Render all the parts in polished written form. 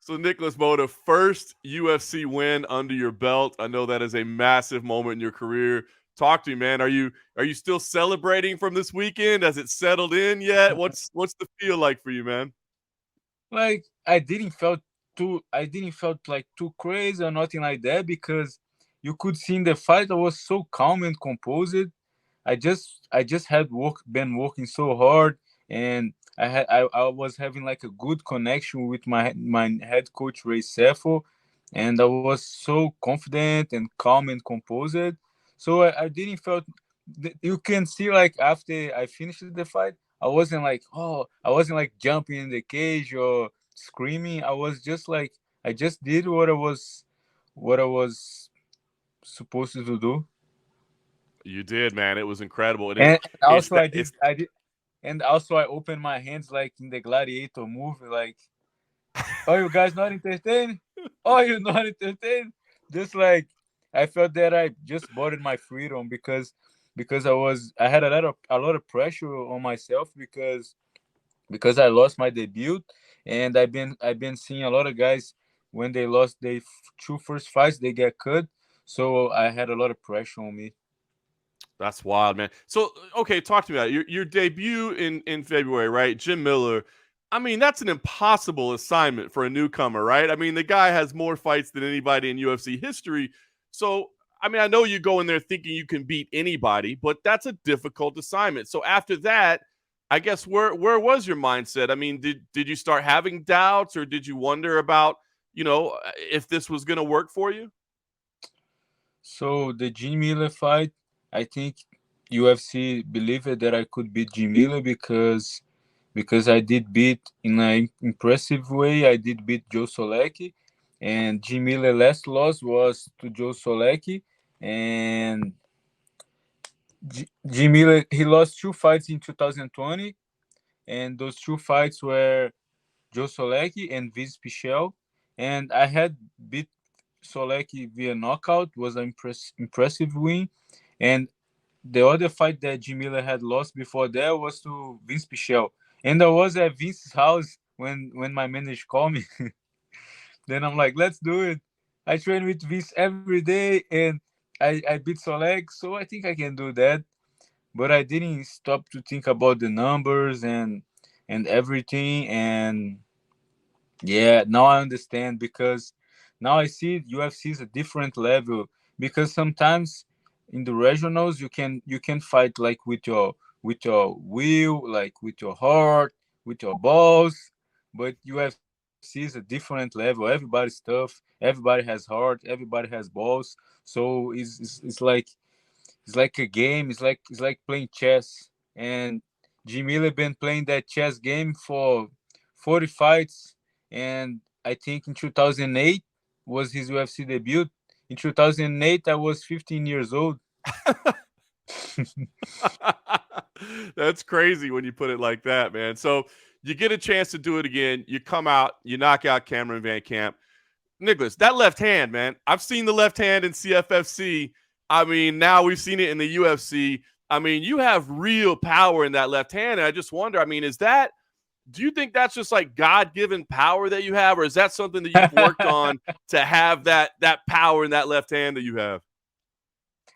So Nikolas Motta, first UFC win under your belt. I know that is a massive moment in your career. Talk to me, man. Are you still celebrating from this weekend? Has it settled in yet? What's the feel like for you, man? Like I didn't felt like too crazy or nothing like that because you could see in the fight I was so calm and composed. I just had been working so hard, and I was having like a good connection with my head coach Ray Sefo, and I was so confident and calm and composed. So I didn't felt you can see like after I finished the fight, I wasn't like jumping in the cage or screaming. I was just like I just did what I was supposed to do. You did, man. It was incredible. And And it's also that it's I opened my hands like in the Gladiator movie, like, "Oh, you guys not entertained? Oh, you not entertained?" Just like I felt that I just bought my freedom because I had a lot of pressure on myself because I lost my debut, and I've been seeing a lot of guys when they lost their two first fights they get cut, so I had a lot of pressure on me. That's wild, man. So, okay, talk to me about it. Your debut in February, right? Jim Miller. I mean, that's an impossible assignment for a newcomer, right? I mean, the guy has more fights than anybody in UFC history. So, I mean, I know you go in there thinking you can beat anybody, but that's a difficult assignment. So after that, I guess where was your mindset? I mean, did you start having doubts, or did you wonder about, if this was going to work for you? So the Jim Miller fight, I think UFC believed that I could beat Jim Miller because I did beat in an impressive way. I did beat Joe Solecki, and Jim Miller last loss was to Joe Solecki, and Jim Miller he lost two fights in 2020, and those two fights were Joe Solecki and Vince Pichel, and I had beat Solecki via knockout, was an impressive win, and the other fight that Jim Miller had lost before that was to Vince Pichel, and I was at Vince's house when my manager called me. Then I'm like, let's do it. I train with Vince every day, and I beat Soleg, so I think I can do that. But I didn't stop to think about the numbers and everything, and yeah, now I understand because now I see UFC is a different level because sometimes in the regionals you can fight like with your will, like with your heart, with your balls, but UFC is a different level. Everybody's tough, everybody has heart, everybody has balls. So it's like a game. It's like playing chess. And Jim Miller been playing that chess game for 40 fights, and I think in 2008 was his UFC debut. In 2008, I was 15 years old. That's crazy when you put it like that, man. So you get a chance to do it again. You come out, you knock out Cameron VanCamp. Nicholas, that left hand, man. I've seen the left hand in CFFC. I mean, now we've seen it in the UFC. I mean, you have real power in that left hand. And I just wonder, I mean, do you think that's just like God-given power that you have, or is that something that you've worked on to have that power in that left hand that you have?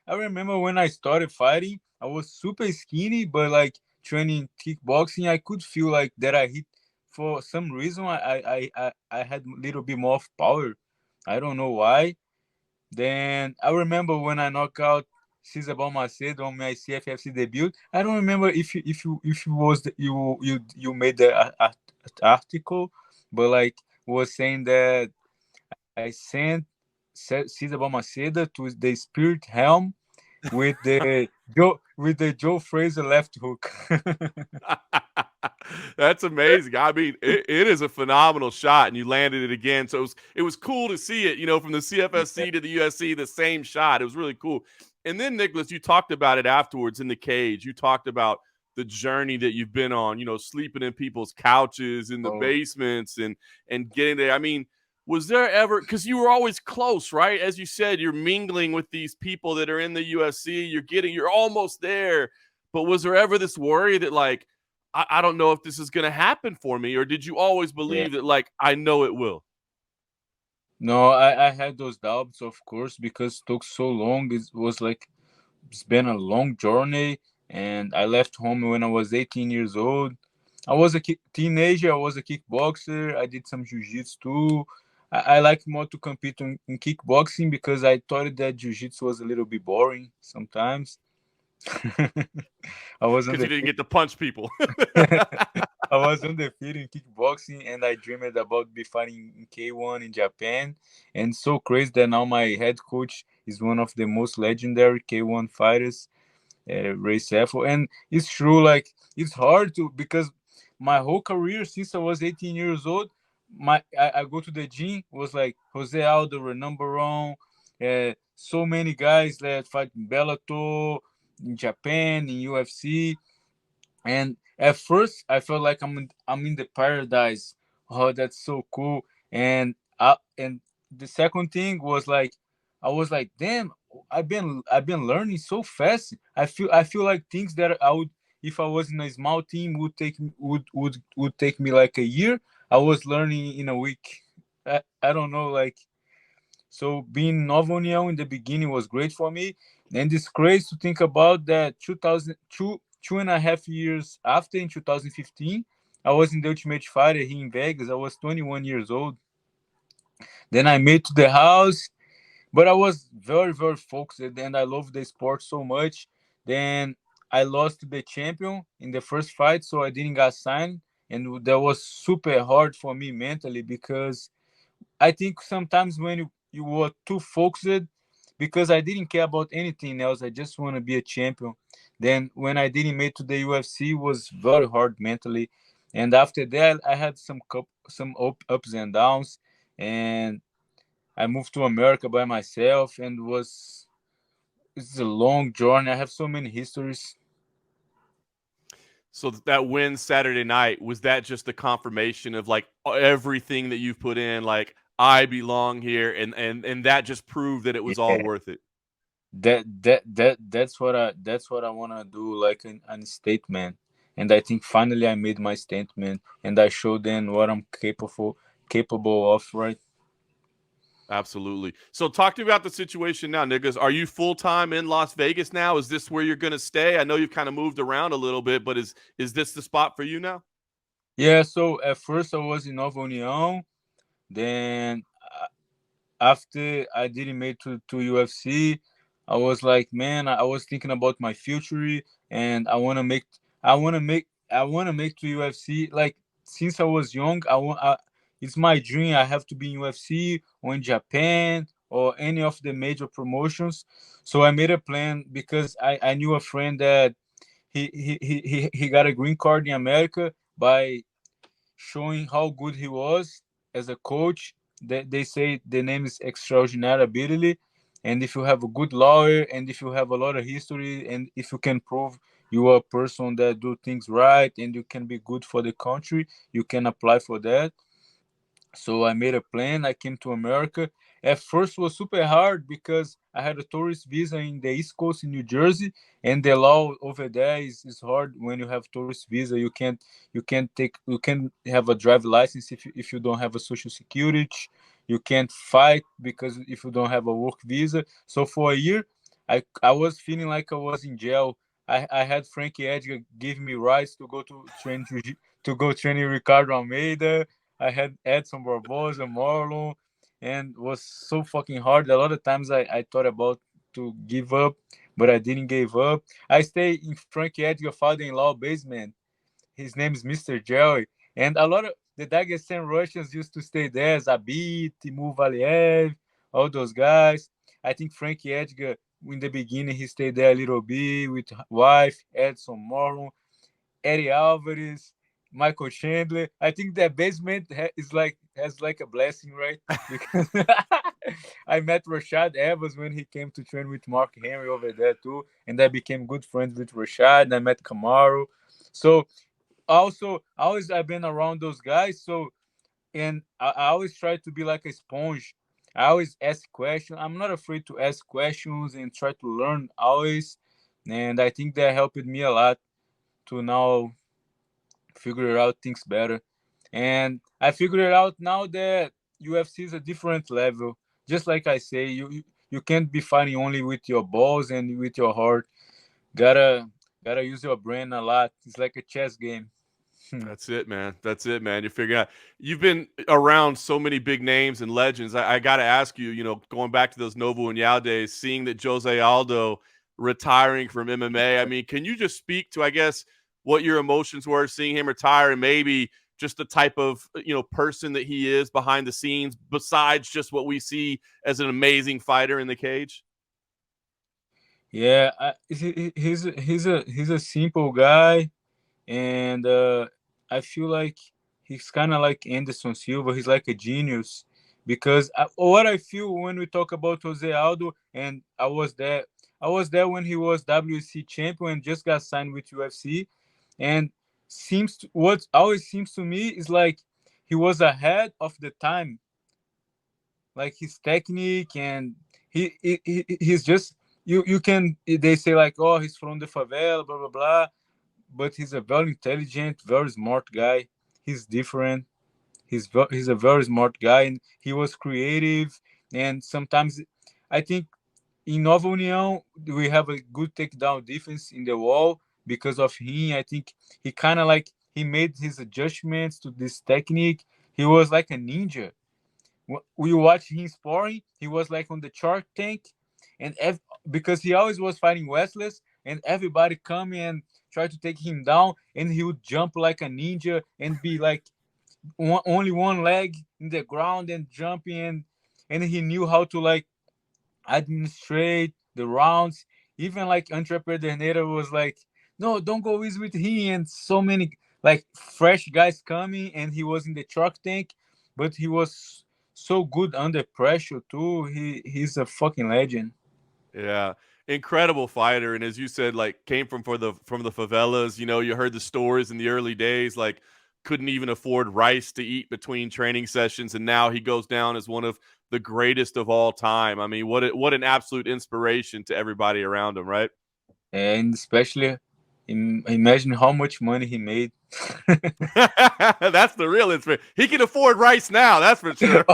I remember when I started fighting, I was super skinny, but like training kickboxing, I could feel like that I hit for some reason. I had a little bit more of power. I don't know why. Then I remember when I knocked out Cesar Balmaceda on my CFFC debut. I don't remember if you was you made the article, but like was saying that I sent Cesar Balmaceda to the Spirit Helm with the Joe Fraser left hook. That's amazing. I mean, it is a phenomenal shot, and you landed it again. So it was cool to see it, from the CFSC to the USC, the same shot. It was really cool. And then, Nicholas, you talked about it afterwards in the cage. You talked about the journey that you've been on, sleeping in people's couches in the Oh basements and getting there. I mean, was there ever, because you were always close, right? As you said, you're mingling with these people that are in the UFC. You're almost there. But was there ever this worry that, like, I don't know if this is going to happen for me, or did you always yeah. believe that, like, I know it will? No, I had those doubts, of course, because it took so long. It was like it's been a long journey, and I left home when I was 18 years old. I was a teenager. I was a kickboxer. I did some jiu-jitsu too. I like more to compete in kickboxing because I thought that jiu-jitsu was a little bit boring sometimes. I was Because you didn't undefeated. get to punch people. I was undefeated in kickboxing, and I dreamed about be fighting in K1 in Japan. And so crazy that now my head coach is one of the most legendary K1 fighters, Ray Seffel. And it's true, like it's hard to because my whole career since I was 18 years old, I go to the gym was like Jose Aldo, Renan Barão, so many guys that fight in Bellator, in Japan, in UFC, and at first I felt like I'm in the paradise. Oh, that's so cool. And the second thing was like I was like, damn, I've been learning so fast. I feel like things that I would, if I was in a small team, would take me like a year. I was learning in a week. I don't know, like, so being Nova União in the beginning was great for me. And it's crazy to think about that 2002, 2.5 years after, in 2015, I was in the Ultimate Fighter here in Vegas. I was 21 years old. Then I made to the house, but I was very, very focused and I love the sport so much. Then I lost to the champion in the first fight, so I didn't get signed. And that was super hard for me mentally because I think sometimes when you were too focused, because I didn't care about anything else. I just want to be a champion. Then when I didn't make to the UFC, it was very hard mentally. And after that, I had ups and downs, and I moved to America by myself, and it's a long journey. I have so many histories. So that win Saturday night, was that just a confirmation of like everything that you've put in, like I belong here, and that just proved that it was all Yeah, worth it? that's what I want to do, like an statement. And I think finally I made my statement, and I showed them what I'm capable of, right? Absolutely. So talk to me about the situation now, niggas. Are you full time in Las Vegas now? Is this where you're gonna stay? I know you've kind of moved around a little bit, but is this the spot for you now? Yeah, so at first I was in Nova União. Then after I didn't make to UFC, I was like, man, I was thinking about my future, and I want to make to UFC. Like since I was young, it's my dream. I have to be in UFC or in Japan or any of the major promotions. So I made a plan because I knew a friend that he got a green card in America by showing how good he was as a coach. They say the name is extraordinary ability, and if you have a good lawyer, and if you have a lot of history, and if you can prove you are a person that do things right and you can be good for the country, you can apply for that. So I made a plan. I came to America. At first, was super hard because I had a tourist visa in the East Coast in New Jersey, and the law over there is hard when you have tourist visa. You can't have a driver license if you don't have a social security. You can't fight because if you don't have a work visa. So for a year, I was feeling like I was in jail. I had Frankie Edgar give me rights to go to go train Ricardo Almeida. I had Edson Barboza, Marlon, and it was so fucking hard. A lot of times I thought about to give up, but I didn't give up. I stay in Frankie Edgar father-in-law basement. His name is Mr. Jerry. And a lot of the Dagestan Russians used to stay there. Zabit, Timur Valiev, all those guys. I think Frankie Edgar, in the beginning, he stayed there a little bit with wife, Edson Marlon. Eddie Alvarez, Michael Chandler. I think that basement is like has like a blessing, right? Because I met Rashad Evans when he came to train with Mark Henry over there too, and I became good friends with Rashad. I met Kamaru. So also, always I've been around those guys. So and I always try to be like a sponge. I always ask questions. I'm not afraid to ask questions and try to learn always. And I think that helped me a lot to now figure out things better. And I figured it out now that UFC is a different level. Just like I say, you can't be fighting only with your balls and with your heart. Gotta use your brain a lot. It's like a chess game. That's it, man. That's it, man. You're figuring out. You've been around so many big names and legends. I got to ask you, going back to those Novo and Yao days, seeing that Jose Aldo retiring from MMA. I mean, can you just speak to, I guess, what your emotions were seeing him retire, and maybe just the type of person that he is behind the scenes, besides just what we see as an amazing fighter in the cage? Yeah, he's a simple guy, and I feel like he's kind of like Anderson Silva. He's like a genius because what I feel when we talk about Jose Aldo, and I was there when he was WC champion and just got signed with UFC, and what always seems to me is like he was ahead of the time, like his technique, and he's just you can they say like, oh, he's from the favela, blah blah blah, but he's a very intelligent, very smart guy. He's different. He's a very smart guy, and he was creative. And sometimes, I think in Nova União we have a good takedown defense in the wall because of him. I think he kind of like he made his adjustments to this technique. He was like a ninja. We watched him sparring. He was like on the Shark Tank, and because he always was fighting wrestlers, and everybody come and try to take him down, and he would jump like a ninja and be like only one leg in the ground and jumping, and he knew how to like administrate the rounds. Even like Andre Pedernera was like, no, don't go easy with him. And so many like fresh guys coming, and he was in the Shark Tank, but he was so good under pressure too. He's a fucking legend. Yeah, incredible fighter, and as you said, like came from the favelas. You heard the stories in the early days, like couldn't even afford rice to eat between training sessions, and now he goes down as one of the greatest of all time. I mean, what an absolute inspiration to everybody around him, right? And especially imagine how much money he made. That's the real inspiration. He can afford rice now, that's for sure.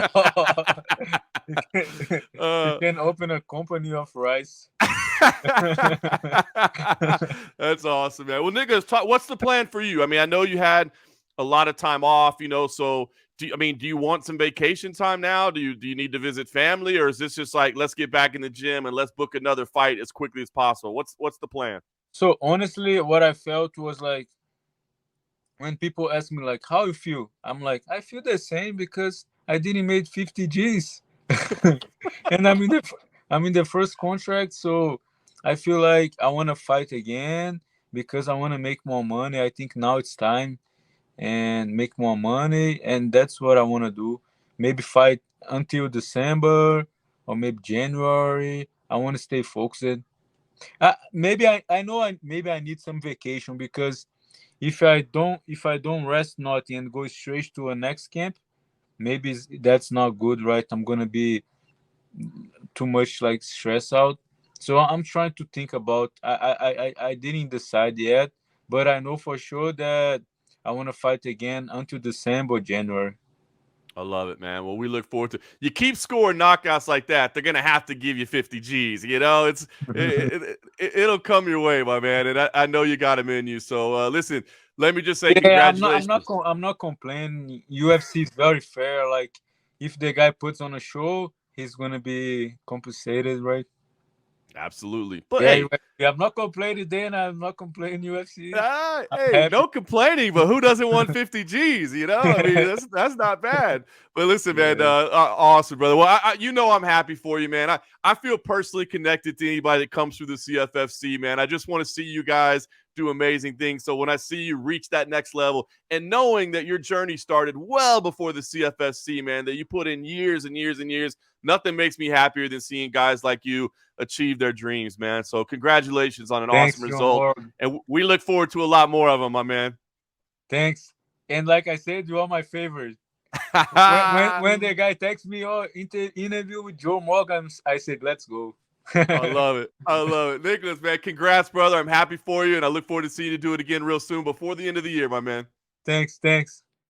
You uh, can open a company of rice. That's awesome, man. Well, Nicholas, what's the plan for you? I mean, I know you had a lot of time off, so do you want some vacation time now? Do you need to visit family, or is this just like, let's get back in the gym and let's book another fight as quickly as possible? What's the plan? So honestly, what I felt was like when people ask me like how you feel, I'm like I feel the same because I didn't make 50 G's, and I'm in the first contract, so I feel like I want to fight again because I want to make more money. I think now it's time and make more money, and that's what I want to do. Maybe fight until December or maybe January. I want to stay focused. Maybe I know maybe I need some vacation because if I don't rest nothing and go straight to a next camp, maybe that's not good, right? I'm gonna be too much like stress out. So I'm trying to think about. I didn't decide yet, but I know for sure that I want to fight again until December, January. I love it, man. Well, we look forward to you. Keep scoring knockouts like that. They're gonna have to give you 50 G's. It'll come your way, my man. And I know you got them in you. So listen, let me just say Yeah, congratulations. I'm not complaining. UFC is very fair. Like if the guy puts on a show, he's gonna be compensated, right? Absolutely. But Yeah, hey, I'm not complaining then. I'm not complaining UFC. I'm hey, happy. no complaining, but who doesn't want 50 G's? I mean, that's not bad. But listen, man, Yeah. awesome, brother. Well, I'm happy for you, man. I feel personally connected to anybody that comes through the CFFC, man. I just want to see you guys do amazing things. So when I see you reach that next level, and knowing that your journey started well before the CFFC, man, that you put in years and years and years, nothing makes me happier than seeing guys like you achieve their dreams, man. So congratulations on an awesome Thanks, John result. Morgan. And we look forward to a lot more of them, my man. Thanks. And like I said, you are my favorite. When the guy texts me, oh, interview with Joe Morgan, I said, let's go. I love it. I love it. Nicholas, man, congrats, brother. I'm happy for you, and I look forward to seeing you do it again real soon before the end of the year, my man. Thanks.